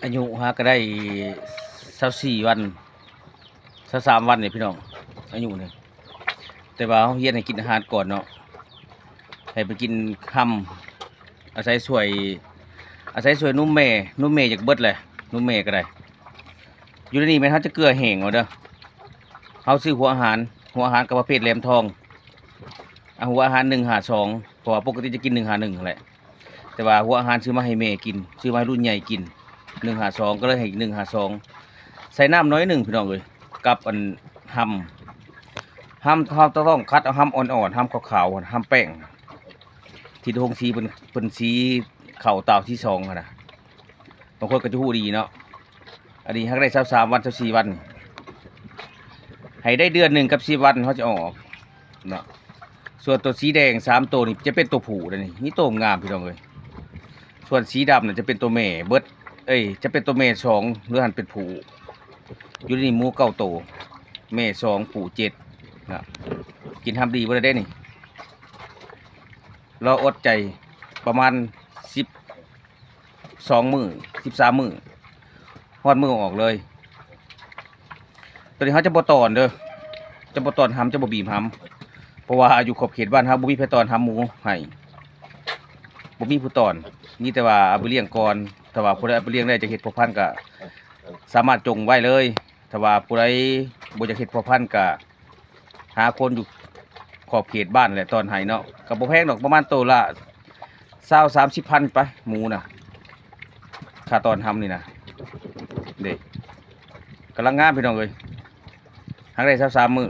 อายุฮะก็ได้24 วัน23 วันนี่พี่น้องอายุนี่แต่ว่าเฮาเฮียนให้กินอาหารก่อนเนาะให้ไปกินค่ำอาศัยช่วยนุ่มแม่จากเบิดเลยนุ่มแม่ก็ได้อยู่ในนี้แม่นเฮาจะเกลือแห้งเอาเด้อเฮาซื้อหัวอาหารกับประเภทแหลมทองหัวอาหาร152เพราะว่าปกติจะกิน151นั่นแหละแต่ว่าหัวอาหารซื้อมาให้แม่กินซื้อมาให้รุ่นใหญ่กิน152ก็เลยให้152ใส่น้ำน้อยหนึ่งพี่น้องเอ้ยกับอันห้ำเขาต้องคัดเอาห้ำอ่อนๆห้ำขาวๆห้ำแป้งที่ทงสีเป็นสีเข่าเต่าที่2นะบางคนก็จะหูดีเนาะอันนี้ให้ได้23 วัน24 วันให้ได้เดือน1กับ10 วันเขาจะออกเนาะส่วนตัวสีแดง3ตัวนี่จะเป็นตัวผู้เลยนี่ตัวงามพี่น้องเลยส่วนสีดำน่ะจะเป็นตัวแม่เบิดจะเป็นตัวแม่2หรือหันเป็นผู้อยู่ในหมู9ตัวแม่2ผู้7นะกินทำดีบ่ได้นี่เราอดใจประมาณ12 มื้อ13 มื้อฮอดมื้อออกเลยตัวนี้เขาจะบ่ตอนเด้อจะบ่ตอนหำจะบ่บีบหำเพราะว่าอยู่ขอบเขตบ้านเฮาบ่มีไผตอนหำหมูให้บ่มีผู้ตอนมีแต่ว่าเอาไปเลี้ยงก่อนถ้าว่าผู้ใดเอาไปเลี้ยงได้จะเฮ็ดพ่อพันธุ์ก็สามารถจงไว้เลยถ้าว่าผู้ใดบ่อยากเฮ็ดพ่อพันธุ์ก็หาคนอยู่ขอบเขตบ้านแหละตอนให้เนาะก็บ่แพงดอกประมาณตัวละ20-30 พันไปหมูน่ะค่าตอนทำนี่นะเด็กกำลังงามพี่น้องเอ้ยหาได้23 มื้อ